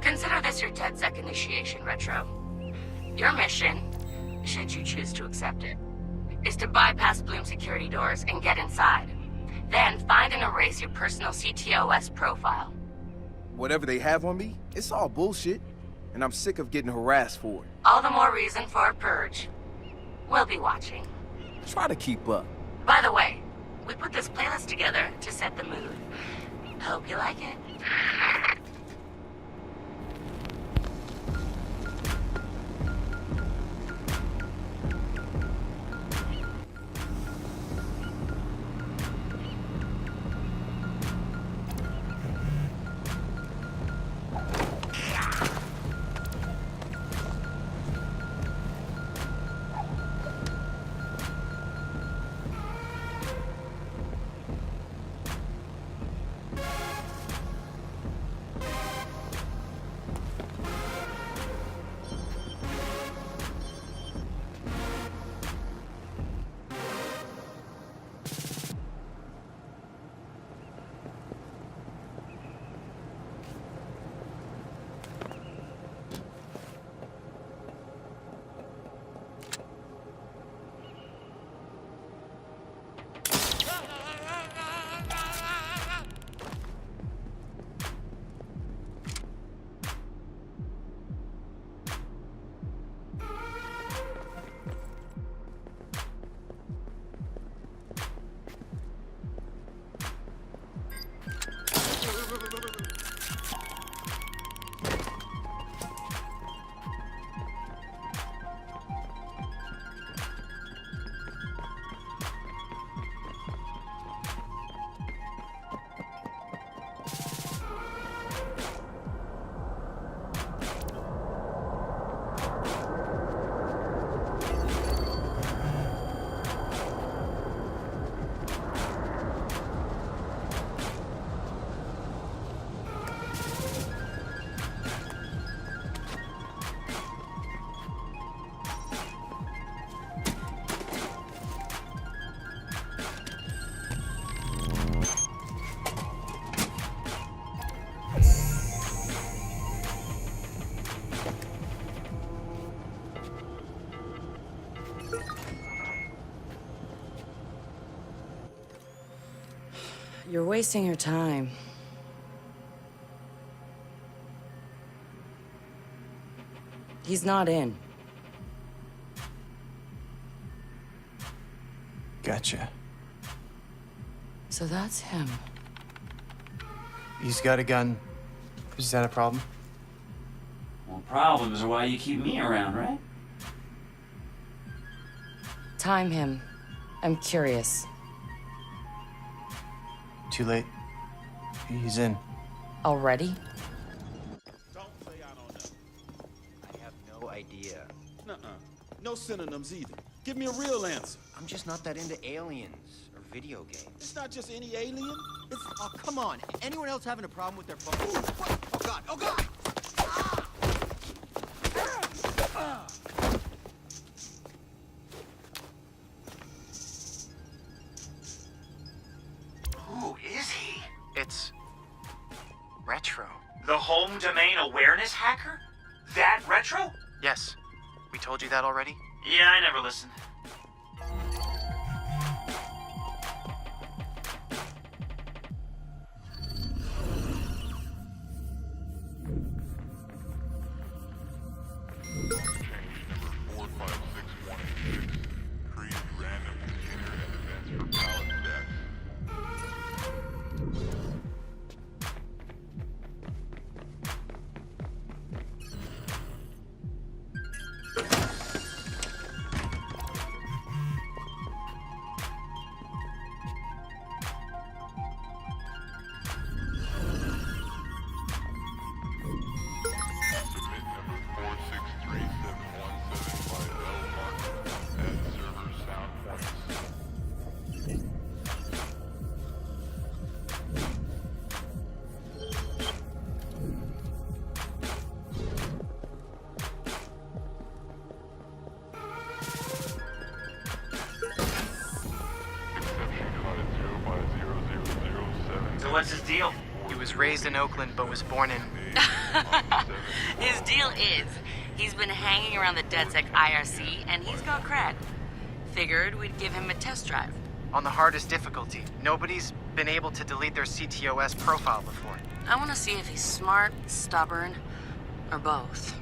Consider this your DedSec initiation, Retro. Your mission, should you choose to accept it, is to bypass Bloom security doors and get inside. Then find and erase your personal CTOS profile. Whatever they have on me, it's all bullshit. And I'm sick of getting harassed for it. All the more reason for a purge. We'll be watching. Try to keep up. By the way, we put this playlist together to set the mood. Hope you like it. You're wasting your time. He's not in. Gotcha. So that's him. He's got a gun. Is that a problem? Well, problems are why you keep me around, right? Time him. I'm curious. Too late. He's in. Already? Don't say I don't know. I have no idea. Nuh-uh. No synonyms either. Give me a real answer. I'm just not that into aliens or video games. It's not just any alien. It's Oh, come on. Anyone else having a problem with their phone? Ooh, what? Oh, God. Oh, God! Who is he? It's... Retro. The home domain awareness hacker? That Retro? Yes. We told you that already? Yeah, I never listened. What's his deal? He was raised in Oakland, but was born in... His deal is, he's been hanging around the DedSec IRC, and he's got cred. Figured we'd give him a test drive. on the hardest difficulty. Nobody's been able to delete their CTOS profile before. I want to see if he's smart, stubborn, or both.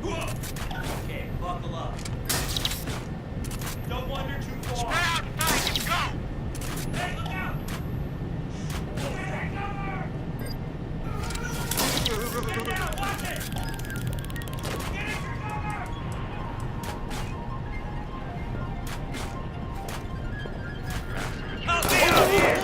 Okay, buckle up. Don't wander too far. Spread out, nice, go! Hey, look out! Take cover! Get down, watch it! Get into cover! Help me out here!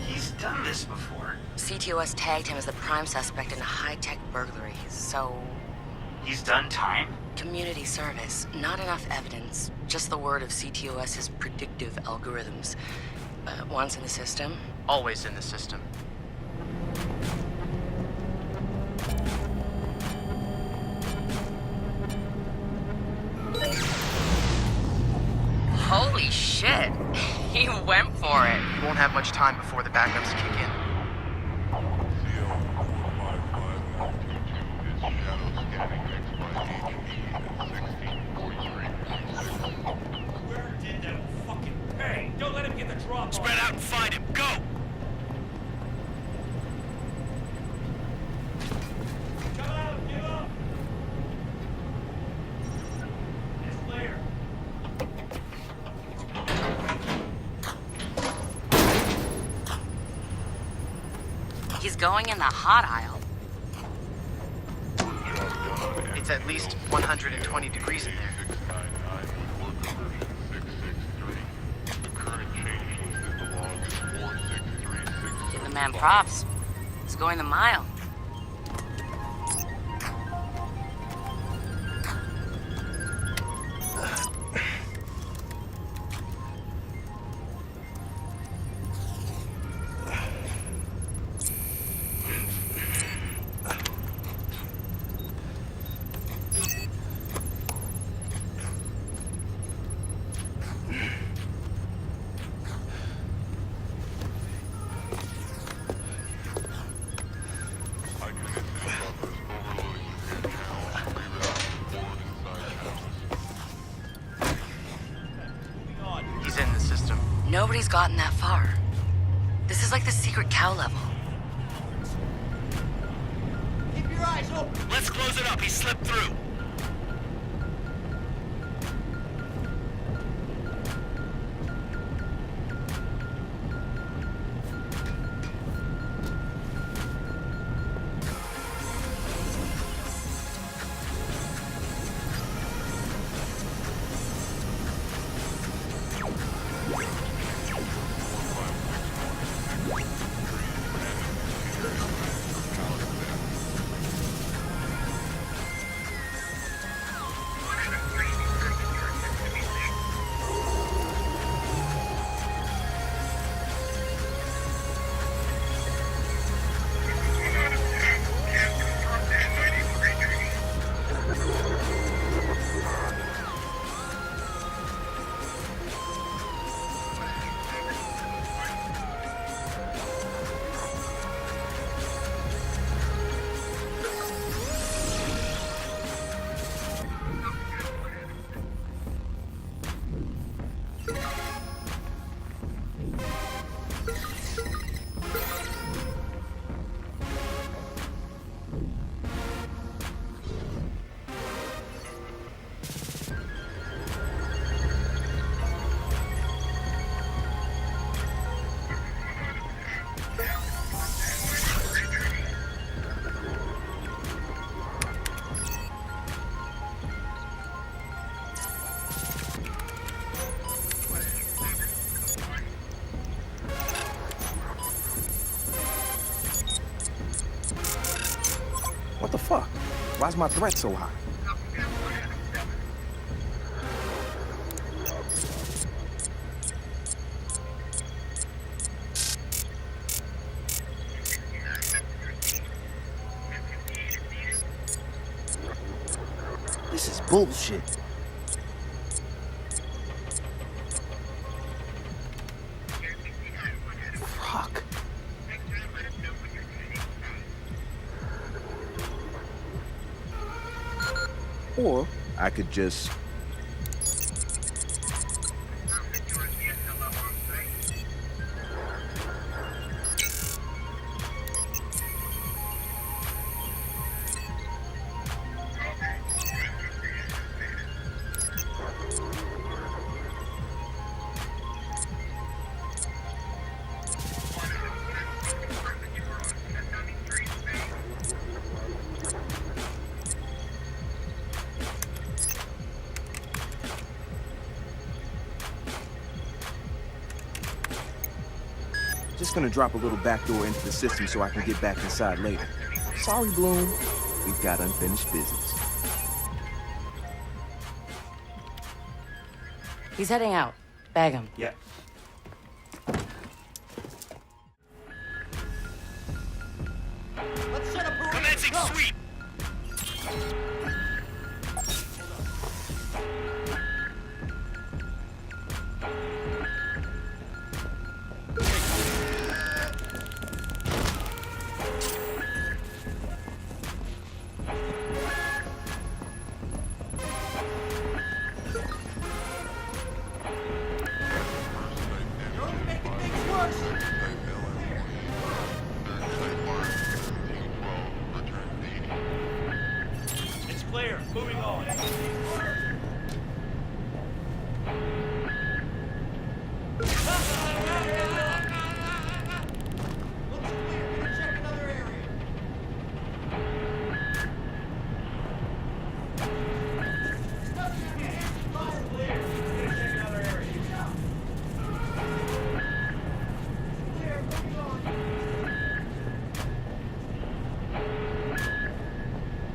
He's done this before. CTOS tagged him as the prime suspect in a high-tech burglary, so... He's done time? Community service. Not enough evidence. Just the word of CTOS's predictive algorithms. Once in the system, Always in the system. holy shit! He went for it. You won't have much time before the backups kick in. Where did that fucking pay? Don't let him get the drop. Spread out and find him. Go! Come out, give up. It's later. He's going in the hot aisle. It's at least 120 degrees in there. Give the man props. He's going the mile. He's in the system. Nobody's gotten that far. This is like the secret cow level. Keep your eyes open. Let's close it up. He slipped through. fuck? Why's my threat so high? This is bullshit. Fuck. Or I could just... Just gonna drop a little backdoor into the system so I can get back inside later. Sorry, Bloom. We've got unfinished business. He's heading out. Bag him. Yeah. Let's set up a Commencing Go. sweep. You're only making things worse. It's clear. Moving on. Looks clear. Gonna check another area. Clear. Moving on.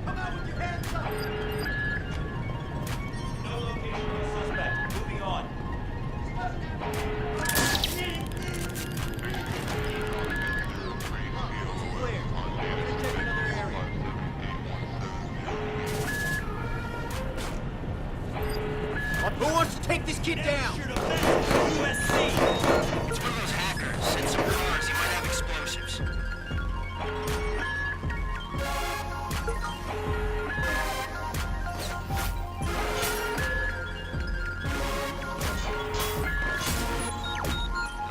Come out with your hands up. No location of the suspect. Moving on. Clear. Gonna check another area. Who wants to take this kid down? USC. It's one of those hackers. Send some cars. You might have explosives.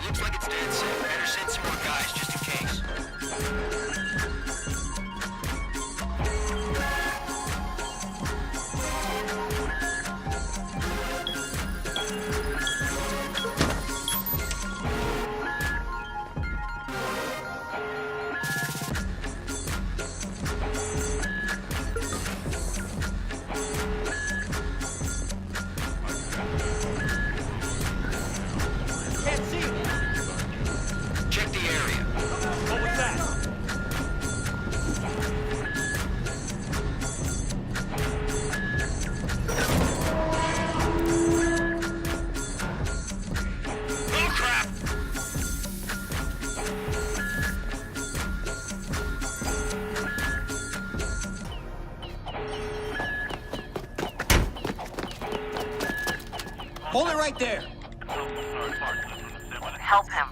Looks like it's dead set. Better send some more guys just in case. Can't see him. Check the area. What was that? Oh crap! Hold it right there. Help him.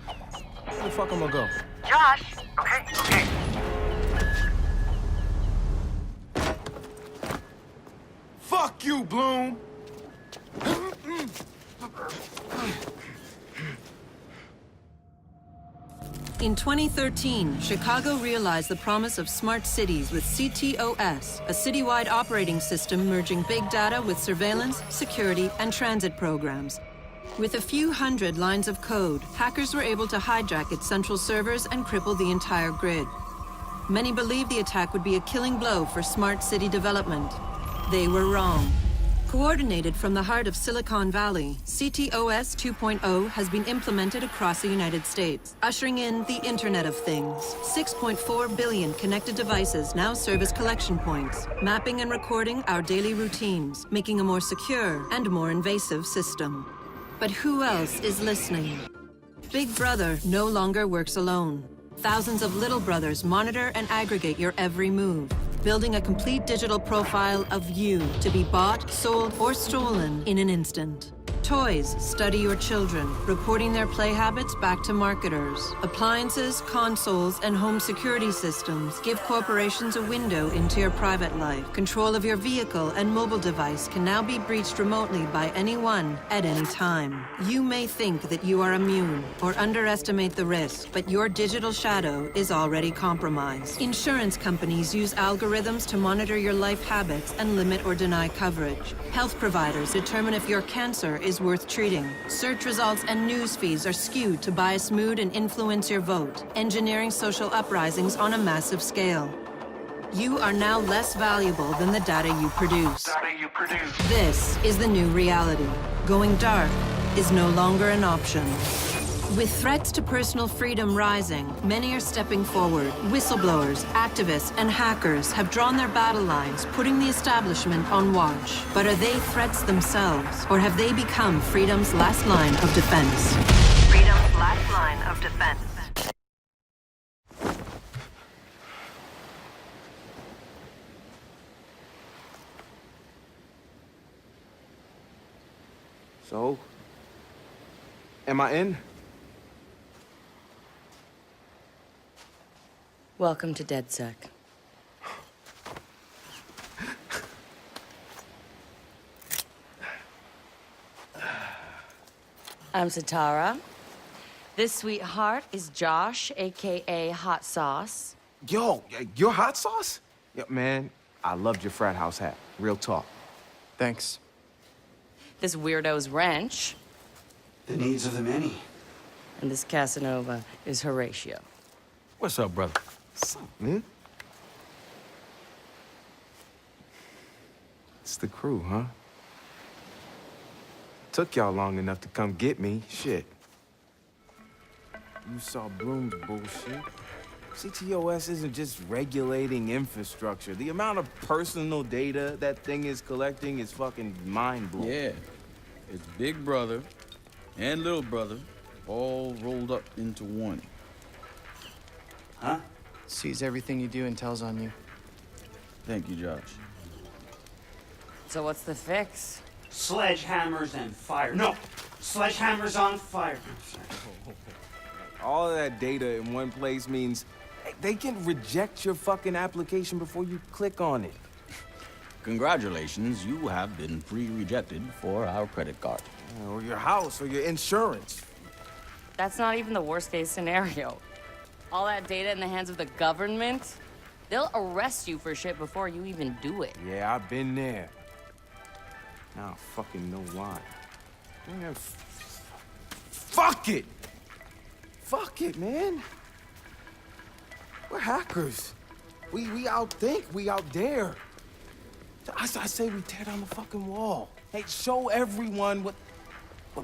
Where the fuck am I gonna go? Josh! Okay, okay. Fuck you, Bloom! In 2013, Chicago realized the promise of smart cities with CTOS, a citywide operating system merging big data with surveillance, security, and transit programs. With a few hundred lines of code, hackers were able to hijack its central servers and cripple the entire grid. Many believed the attack would be a killing blow for smart city development. They were wrong. Coordinated from the heart of Silicon Valley, CTOS 2.0 has been implemented across the United States, ushering in the Internet of Things. 6.4 billion connected devices now serve as collection points, mapping and recording our daily routines, making a more secure and more invasive system. But who else is listening? Big Brother no longer works alone. Thousands of little brothers monitor and aggregate your every move, building a complete digital profile of you to be bought, sold, or stolen in an instant. Toys study your children, reporting their play habits back to marketers. Appliances, consoles, and home security systems give corporations a window into your private life. Control of your vehicle and mobile device can now be breached remotely by anyone at any time. You may think that you are immune or underestimate the risk, but your digital shadow is already compromised. Insurance companies use algorithms to monitor your life habits and limit or deny coverage. Health providers determine if your cancer is worth treating. Search results and news feeds are skewed to bias mood and influence your vote, engineering social uprisings on a massive scale. You are now less valuable than the data you produce. This is the new reality. Going dark is no longer an option. With threats to personal freedom rising, many are stepping forward. Whistleblowers, activists, and hackers have drawn their battle lines, putting the establishment on watch. But are they threats themselves, or have they become freedom's last line of defense? Freedom's last line of defense. So, am I in? Welcome to DedSec. I'm Satara. This sweetheart is Josh, aka Hot Sauce. Yo, your hot sauce? Yeah, man, I loved your frat house hat. Real talk. Thanks. This weirdo's Wrench. The needs of the many. And this Casanova is Horatio. What's up, brother? What's up, man? It's the crew, huh? Took y'all long enough to come get me. Shit. You saw Bloom's bullshit. CTOS isn't just regulating infrastructure. The amount of personal data that thing is collecting is fucking mind-blowing. Yeah. It's Big Brother and Little Brother all rolled up into one. Huh? Sees everything you do and tells on you. Thank you, Josh. So what's the fix? Sledgehammers and fire. No! Sledgehammers on fire. All of that data in one place means they can reject your fucking application before you click on it. Congratulations, you have been pre-rejected for our credit card. Or your house, or your insurance. That's not even the worst case scenario. All that data in the hands of the government, they'll arrest you for shit before you even do it. Yeah, I've been there. Now I fucking know why. Man, fuck it! Fuck it, man. We're hackers. We outthink, we out dare. I say we tear down the fucking wall. Hey, show everyone what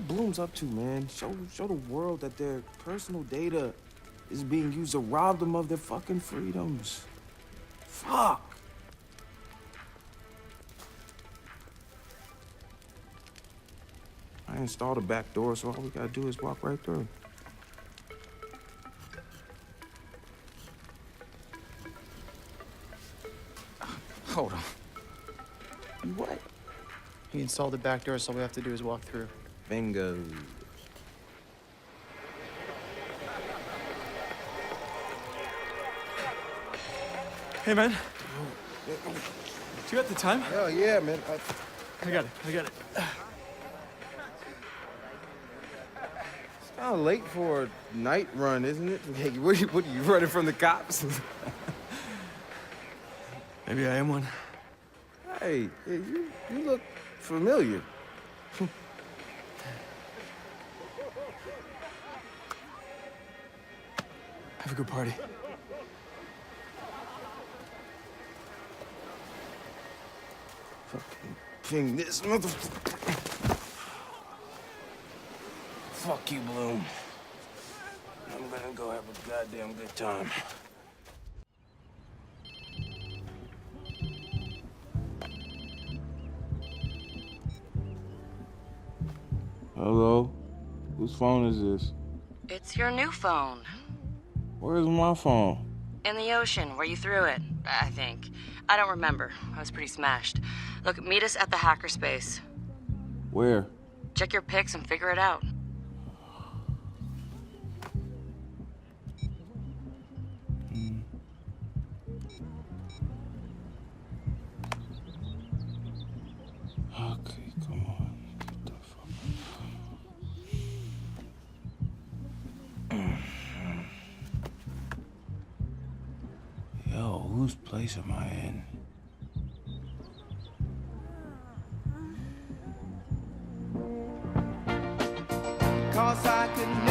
Bloom's up to, man. Show the world that their personal data is being used to rob them of their fucking freedoms. Fuck. I installed a back door, so all we gotta do is walk right through. Hold on. What? He installed the back door, so all we have to do is walk through. Bingo. Hey, man. Do you got the time? Hell yeah, man. I got it. It's kind of late for a night run, isn't it? Hey, what are you running from the cops? Maybe I am one. Hey, you look familiar. Have a good party. Fucking ping this motherfucker. Fuck you, Bloom. I'm gonna go have a goddamn good time. Hello? Whose phone is this? It's your new phone. Where's my phone? In the ocean, where you threw it, I think. I don't remember. I was pretty smashed. Look, meet us at the hackerspace. Where? Check your pics and figure it out. Okay, come on. Get the fuck Yo, whose place am I in? Cause I could